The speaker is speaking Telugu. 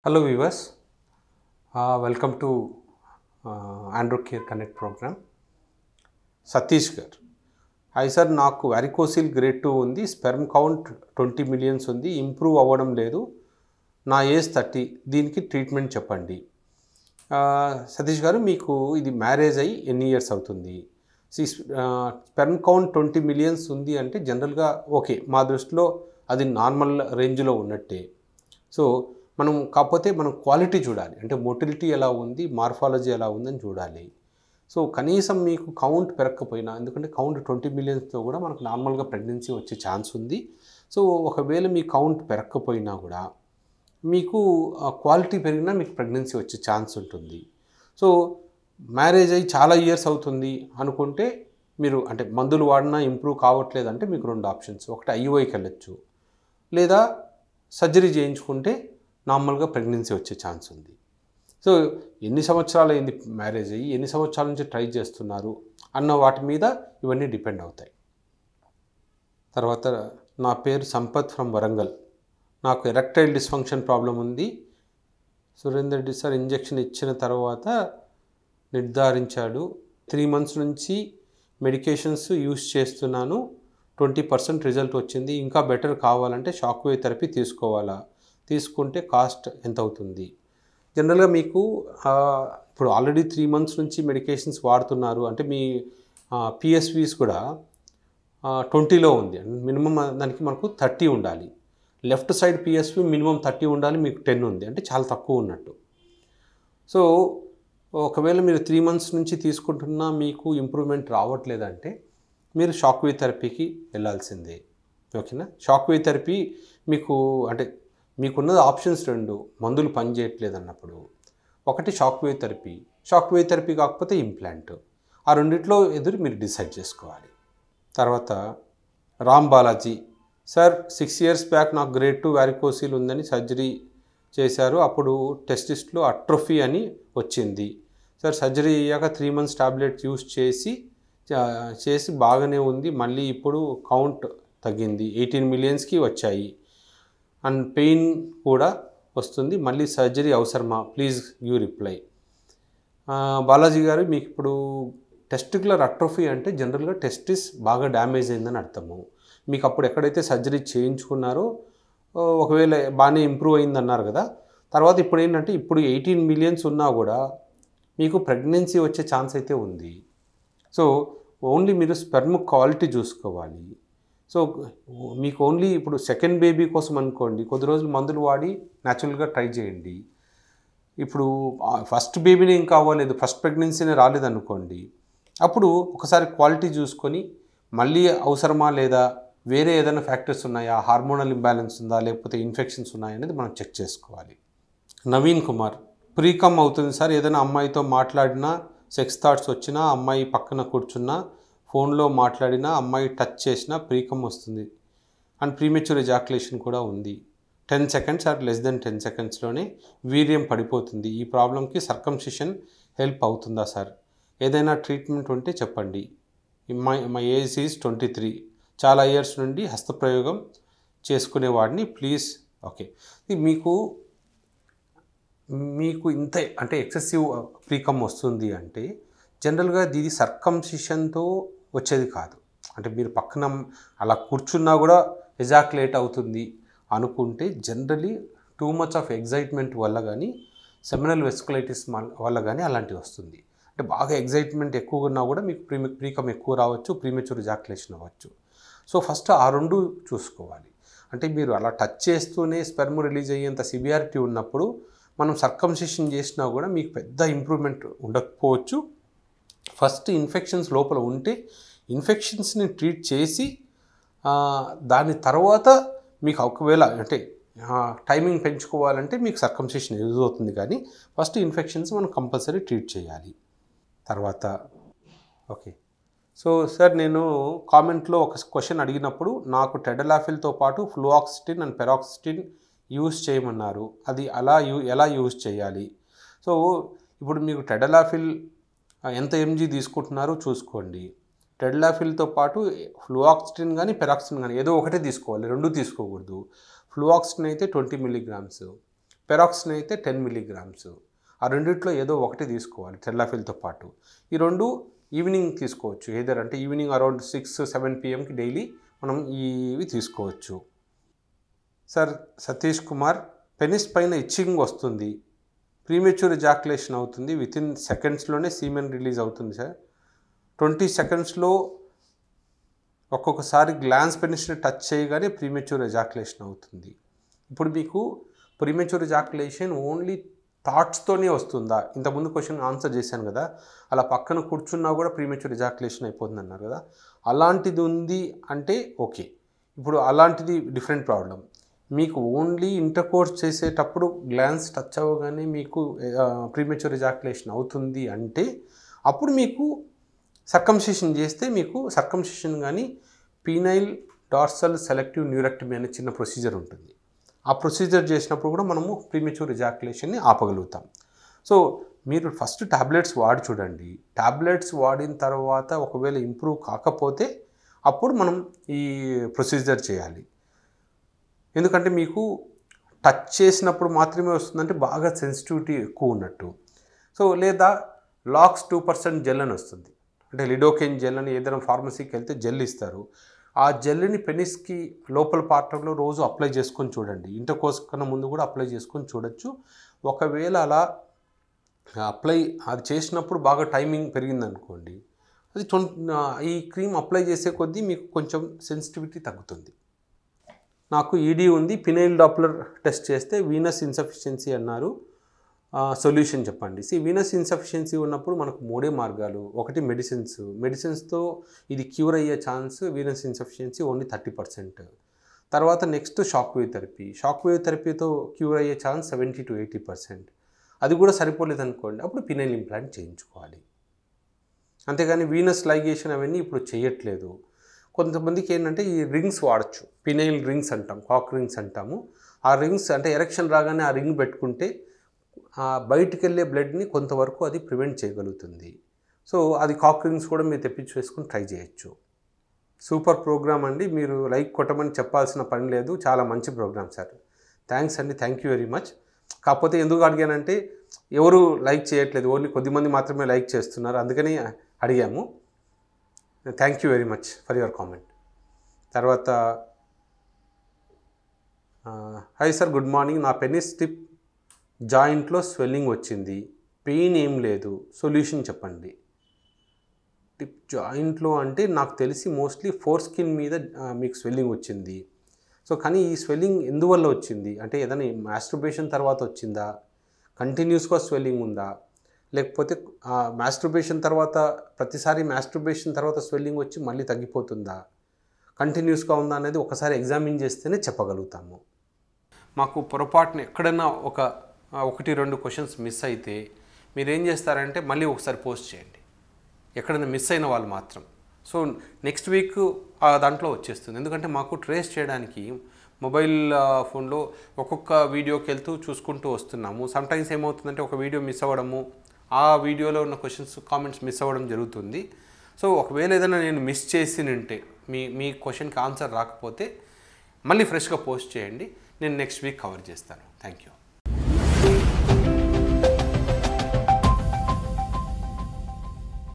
Hello viewers, welcome to Andrew Care Connect program. Satish gar. Hi sir, నాకు varicocele grade 2 ఉంది, sperm count 20 millions ఉంది, ఇంప్రూవ్ అవ్వడం లేదు, నా ఏజ్ 30, దీనికి ట్రీట్మెంట్ చెప్పండి. సతీష్ గారు, మీకు ఇది మ్యారేజ్ అయ్యి ఎన్ని ఇయర్స్ అవుతుంది? స్పెర్మ్ కౌంట్ 20 millions ఉంది అంటే జనరల్గా ఓకే, మా దృష్టిలో అది నార్మల్ రేంజ్లో ఉన్నట్టే. సో కాకపోతే మనం క్వాలిటీ చూడాలి, అంటే మొటిలిటీ ఎలా ఉంది, మార్ఫాలజీ ఎలా ఉందని చూడాలి. సో కనీసం మీకు కౌంట్ పెరగకపోయినా, ఎందుకంటే కౌంట్ 20 millionsతో కూడా మనకు నార్మల్గా ప్రెగ్నెన్సీ వచ్చే ఛాన్స్ ఉంది. సో ఒకవేళ మీ కౌంట్ పెరగకపోయినా కూడా మీకు క్వాలిటీ పెరిగినా మీకు ప్రెగ్నెన్సీ వచ్చే ఛాన్స్ ఉంటుంది. సో మ్యారేజ్ అయ్యి చాలా ఇయర్స్ అవుతుంది అనుకుంటే మీరు అంటే మందులు వాడినా ఇంప్రూవ్ కావట్లేదు అంటే మీకు రెండు ఆప్షన్స్, ఒకటి ఐయుఐకి వెళ్ళొచ్చు, లేదా సర్జరీ చేయించుకుంటే నార్మల్గా ప్రెగ్నెన్సీ వచ్చే ఛాన్స్ ఉంది. సో ఎన్ని సంవత్సరాలు అయింది మ్యారేజ్ అయ్యి, ఎన్ని సంవత్సరాల నుంచి ట్రై చేస్తున్నారు అన్న వాటి మీద ఇవన్నీ డిపెండ్ అవుతాయి. తర్వాత నా పేరు సంపత్ ఫ్రమ్ వరంగల్, నాకు ఎరెక్టైల్ డిస్ఫంక్షన్ ప్రాబ్లం ఉంది. సురేందర్ రెడ్డి సార్ ఇంజెక్షన్ ఇచ్చిన తర్వాత నిర్ధారించాడు, 3 months నుంచి మెడికేషన్స్ యూస్ చేస్తున్నాను, 20% రిజల్ట్ వచ్చింది, ఇంకా బెటర్ కావాలంటే షాక్ వేవ్ థెరపీ తీసుకోవాలా, తీసుకుంటే కాస్ట్ ఎంత అవుతుంది? జనరల్గా మీకు ఇప్పుడు ఆల్రెడీ 3 months నుంచి మెడికేషన్స్ వాడుతున్నారు అంటే మీ పిఎస్వీస్ కూడా 20లో ఉంది, మినిమం దానికి మనకు 30 ఉండాలి. లెఫ్ట్ సైడ్ పిఎస్వి మినిమం 30 ఉండాలి, మీకు 10 ఉంది అంటే చాలా తక్కువ ఉన్నట్టు. సో ఒకవేళ మీరు 3 months నుంచి తీసుకుంటున్నా మీకు ఇంప్రూవ్మెంట్ రావట్లేదంటే మీరు షాక్ వేవ్ థెరపీకి వెళ్ళాల్సిందే. ఓకేనా? షాక్ వేవ్ థెరపీ మీకు అంటే మీకున్నది ఆప్షన్స్ రెండు, మందులు పనిచేయట్లేదు అన్నప్పుడు ఒకటి shock wave therapy, shock wave therapy కాకపోతే ఇంప్లాంట్, ఆ రెండిట్లో ఎదురు మీరు డిసైడ్ చేసుకోవాలి. తర్వాత Ram Balaji sir, 6 years back నాకు గ్రేడ్ 2 వారికోసిల్ ఉందని సర్జరీ చేశారు, అప్పుడు టెస్టిస్ట్లో అట్రోఫీ అని వచ్చింది సార్, సర్జరీ అయ్యాక 3 months టాబ్లెట్ యూస్ చేసి బాగానే ఉంది, మళ్ళీ ఇప్పుడు కౌంట్ తగ్గింది, 18 millionsకి వచ్చాయి అండ్ పెయిన్ కూడా వస్తుంది, మళ్ళీ సర్జరీ అవసరమా? Please give reply. బాలాజీ గారు, మీకు ఇప్పుడు టెస్టిక్యులర్ అట్రోఫీ అంటే జనరల్గా టెస్టిస్ బాగా డ్యామేజ్ అయిందని అర్థము. మీకు అప్పుడు ఎక్కడైతే సర్జరీ చేయించుకున్నారో ఒకవేళ బాగానే ఇంప్రూవ్ అయిందన్నారు కదా, తర్వాత ఇప్పుడు ఏంటంటే ఇప్పుడు 18 millions ఉన్నా కూడా మీకు ప్రెగ్నెన్సీ వచ్చే ఛాన్స్ అయితే ఉంది. సో ఓన్లీ మీరు స్పెర్మ్ క్వాలిటీ చూసుకోవాలి. సో మీకు ఓన్లీ ఇప్పుడు సెకండ్ బేబీ కోసం అనుకోండి, కొద్ది రోజులు మందులు వాడి న్యాచురల్గా ట్రై చేయండి. ఇప్పుడు ఫస్ట్ బేబీని ఇంకా అవ్వలేదు, ఫస్ట్ ప్రెగ్నెన్సీనే రాలేదనుకోండి, అప్పుడు ఒకసారి క్వాలిటీ చూసుకొని మళ్ళీ అవసరమా లేదా, వేరే ఏదైనా ఫ్యాక్టర్స్ ఉన్నాయా, హార్మోనల్ ఇంబ్యాలెన్స్ ఉందా, లేకపోతే ఇన్ఫెక్షన్స్ ఉన్నాయా అనేది మనం చెక్ చేసుకోవాలి. నవీన్ కుమార్, ప్రీకమ్ అవుతుంది సార్, ఏదైనా అమ్మాయితో మాట్లాడినా, సెక్స్ థాట్స్ వచ్చినా, అమ్మాయి పక్కన కూర్చున్నా, ఫోన్లో మాట్లాడినా, అమ్మాయి టచ్ చేసినా ప్రీకమ్ వస్తుంది అండ్ ప్రీమెచ్యూర్ ఎజాక్యులేషన్ కూడా ఉంది, 10 seconds ఆర్ లెస్ దెన్ 10 secondsలోనే వీర్యం పడిపోతుంది, ఈ ప్రాబ్లంకి సర్కంసిషన్ హెల్ప్ అవుతుందా సార్? ఏదైనా ట్రీట్మెంట్ ఉంటే చెప్పండి. మై ఏజ్ ఈజ్ 23, చాలా ఇయర్స్ నుండి హస్తప్రయోగం చేసుకునేవాడిని, ప్లీజ్. ఓకే, మీకు ఇంత అంటే ఎక్సెసివ్ ప్రీకమ్ వస్తుంది అంటే జనరల్గా ఇది సర్కంసిషన్తో వచ్చేది కాదు. అంటే మీరు పక్కన అలా కూర్చున్నా కూడా ఎజాక్యులేట్ అవుతుంది అనుకుంటే generally too much of excitement వల్ల కానీ, సెమినల్ వెస్కులైటిస్ వల్ల కానీ అలాంటివి వస్తుంది. అంటే బాగా ఎగ్జైట్మెంట్ ఎక్కువగా ఉన్నా కూడా మీకు ప్రీకమ్ ఎక్కువ రావచ్చు, ప్రీమెచ్యూర్ ఎజాక్యులేషన్ అవ్వచ్చు. సో ఫస్ట్ ఆ రెండు చూసుకోవాలి. అంటే మీరు అలా టచ్ చేస్తూనే స్పెర్మ్ రిలీజ్ అయ్యేంత సివియారిటీ ఉన్నప్పుడు మనం సర్కంసిషన్ చేసినా కూడా మీకు పెద్ద ఇంప్రూవ్మెంట్ ఉండకపోవచ్చు. ఫస్ట్ ఇన్ఫెక్షన్స్ లోపల ఉంటే ఇన్ఫెక్షన్స్ని ట్రీట్ చేసి దాని తర్వాత మీకు ఒకవేళ అంటే టైమింగ్ పెంచుకోవాలంటే మీకు సర్కంసిషన్ యూజ్ అవుతుంది, కానీ ఫస్ట్ ఇన్ఫెక్షన్స్ మనం కంపల్సరీ ట్రీట్ చేయాలి. తర్వాత ఓకే, సో సార్, నేను కామెంట్లో ఒక క్వశ్చన్ అడిగినప్పుడు నాకు టెడలాఫిల్తో పాటు ఫ్లూఆక్సిటిన్ అండ్ పెరాక్సిటిన్ యూజ్ చేయమన్నారు, అది ఎలా యూజ్ చేయాలి? సో ఇప్పుడు మీకు టెడలాఫిల్ ఎంత mg తీసుకుంటున్నారో చూసుకోండి. టెడలాఫిల్తో పాటు ఫ్లూఆక్సిటిన్ కానీ పెరాక్సిటిన్ కానీ ఏదో ఒకటే తీసుకోవాలి, రెండు తీసుకోకూడదు. ఫ్లూఆక్సిటిన్ అయితే 20 milligrams, పెరాక్సిన్ అయితే 10 మిల్లీగ్రామ్స్. ఆ రెండిట్లో ఏదో ఒకటి తీసుకోవాలి టెర్లాఫిల్తో పాటు. ఈ రెండు ఈవినింగ్ తీసుకోవచ్చు. ఏదర్ అంటే ఈవినింగ్ అరౌండ్ 6-7 పిఎంకి డైలీ మనం ఇవి తీసుకోవచ్చు. సార్ సతీష్ కుమార్, పెనిస్ పైన ఇచ్చింగ్ వస్తుంది, ప్రీమెచ్యూర్ ఎజాక్యులేషన్ అవుతుంది, వితిన్ సెకండ్స్లోనే సీమెన్ రిలీజ్ అవుతుంది సార్. 20 సెకండ్స్లో ఒక్కొక్కసారి గ్లాన్స్ పెనిస్ని టచ్ చేయగానే ప్రీమెచ్యూర్ ఎజాక్యులేషన్ అవుతుంది. ఇప్పుడు మీకు ప్రీమెచ్యూర్ ఎజాక్యులేషన్ ఓన్లీ థాట్స్తోనే వస్తుందా? ఇంతకుముందు క్వశ్చన్ ఆన్సర్ చేశాను కదా, అలా పక్కన కూర్చున్నా కూడా ప్రీమెచ్యూర్ ఎజాక్యులేషన్ అయిపోతుంది అన్నారు కదా, అలాంటిది ఉంది అంటే ఓకే. ఇప్పుడు అలాంటిది డిఫరెంట్ ప్రాబ్లం. మీకు ఓన్లీ ఇంటర్కోర్స్ చేసేటప్పుడు గ్లాన్స్ టచ్ అవ్వగానే మీకు ప్రీమెచ్యూర్ ఎజాక్యులేషన్ అవుతుంది అంటే అప్పుడు మీకు సర్కంసిషన్ చేస్తే మీకు సర్కంసిషన్ కానీ పీనైల్ డార్సల్ సెలెక్టివ్ న్యూరెక్టమీ అనే చిన్న ప్రొసీజర్ ఉంటుంది. ఆ ప్రొసీజర్ చేసినప్పుడు కూడా మనము ప్రీమెచ్యూర్ ఎజాక్యులేషన్ని ఆపగలుగుతాం. సో మీరు ఫస్ట్ టాబ్లెట్స్ వాడి చూడండి. టాబ్లెట్స్ వాడిన తర్వాత ఒకవేళ ఇంప్రూవ్ కాకపోతే అప్పుడు మనం ఈ ప్రొసీజర్ చేయాలి. ఎందుకంటే మీకు టచ్ చేసినప్పుడు మాత్రమే వస్తుందంటే బాగా సెన్సిటివిటీ ఎక్కువ ఉన్నట్టు. సో లేదా లాక్స్ 2% జెల్ అని వస్తుంది, అంటే లిడోకెయిన్ జెల్ అని ఏదైనా ఫార్మసీకి వెళ్తే జెల్ ఇస్తారు. ఆ జెల్ని పెనిస్కి లోపల పార్ట్లో రోజు అప్లై చేసుకొని చూడండి. ఇంటర్కోర్స్ కన్నా ముందు కూడా అప్లై చేసుకొని చూడొచ్చు. ఒకవేళ అలా అప్లై అది చేసినప్పుడు బాగా టైమింగ్ పెరిగిందనుకోండి, అది ఈ క్రీమ్ అప్లై చేసే కొద్దీ మీకు కొంచెం సెన్సిటివిటీ తగ్గుతుంది. నాకు ఈడీ ఉంది, పినైల్ డాప్లర్ టెస్ట్ చేస్తే వీనస్ ఇన్సఫిషియన్సీ అన్నారు, సొల్యూషన్ చెప్పండి. వీనస్ ఇన్సఫిషియన్సీ ఉన్నప్పుడు మనకు 3 మార్గాలు. ఒకటి మెడిసిన్స్తో ఇది క్యూర్ అయ్యే ఛాన్స్ వీనస్ ఇన్సఫిషియన్సీ ఓన్లీ 30%. తర్వాత నెక్స్ట్ షాక్ వేవ్ థెరపీతో క్యూర్ అయ్యే ఛాన్స్ 70-80%. అది కూడా సరిపోలేదు అనుకోండి, అప్పుడు పినైల్ ఇంప్లాంట్ చేయించుకోవాలి. అంతేగాని వీనస్ లైగేషన్ అవన్నీ ఇప్పుడు చేయట్లేదు. కొంతమందికి ఏంటంటే ఈ రింగ్స్ వాడచ్చు, పినైల్ రింగ్స్ అంటాం, కాక్ రింగ్స్ అంటాము. ఆ రింగ్స్ అంటే ఎరెక్షన్ రాగానే ఆ రింగ్ పెట్టుకుంటే బయటికి వెళ్ళే బ్లడ్ని కొంతవరకు అది ప్రివెంట్ చేయగలుగుతుంది. సో అది కాక్ రింగ్స్ కూడా మీరు తెప్పించి వేసుకొని ట్రై చేయొచ్చు. సూపర్ ప్రోగ్రామ్ అండి, మీరు లైక్ కొట్టమని చెప్పాల్సిన పని లేదు, చాలా మంచి ప్రోగ్రామ్ సార్. థ్యాంక్స్ అండి, థ్యాంక్ యూ వెరీ మచ్. కాకపోతే ఎందుకు అడిగానంటే ఎవరు లైక్ చేయట్లేదు, ఓన్లీ కొద్దిమంది మాత్రమే లైక్ చేస్తున్నారు, అందుకని అడిగాము. Thank you very much for your comment. తర్వాత హాయ్ సార్, గుడ్ మార్నింగ్. నా పెనిస్ టిప్ జాయింట్లో స్వెల్లింగ్ వచ్చింది, పెయిన్ ఏం లేదు, సొల్యూషన్ చెప్పండి. టిప్ జాయింట్లో అంటే నాకు తెలిసి మోస్ట్లీ ఫోర్ స్కిన్ మీద మీకు స్వెల్లింగ్ వచ్చింది. సో కానీ ఈ స్వెల్లింగ్ ఎందువల్ల వచ్చింది అంటే ఏదైనా మాస్టర్బేషన్ తర్వాత వచ్చిందా, కంటిన్యూస్గా స్వెల్లింగ్ ఉందా, లేకపోతే మాస్టర్బేషన్ తర్వాత ప్రతిసారి మాస్టర్బేషన్ తర్వాత స్వెల్లింగ్ వచ్చి మళ్ళీ తగ్గిపోతుందా, కంటిన్యూస్గా ఉందా అనేది ఒకసారి ఎగ్జామిన్ చేస్తేనే చెప్పగలుగుతాము. మాకు పొరపాటున ఎక్కడైనా 1-2 క్వశ్చన్స్ మిస్ అయితే మీరేం చేస్తారంటే మళ్ళీ ఒకసారి పోస్ట్ చేయండి, ఎక్కడైనా మిస్ అయిన వాళ్ళు మాత్రం. సో నెక్స్ట్ వీక్ దాంట్లో వచ్చేస్తుంది. ఎందుకంటే మాకు ట్రేస్ చేయడానికి మొబైల్ ఫోన్లో ఒక్కొక్క వీడియోకి వెళ్తూ చూసుకుంటూ వస్తున్నాము. సమ్టైమ్స్ ఏమవుతుందంటే ఒక వీడియో మిస్ అవ్వడము, ఆ వీడియోలో ఉన్న క్వశ్చన్స్ కామెంట్స్ మిస్ అవ్వడం జరుగుతుంది. సో ఒకవేళ ఏదైనా నేను మిస్ చేసినంటే మీ క్వశ్చన్కి ఆన్సర్ రాకపోతే మళ్ళీ ఫ్రెష్గా పోస్ట్ చేయండి, నేను నెక్స్ట్ వీక్ కవర్ చేస్తాను. Thank you.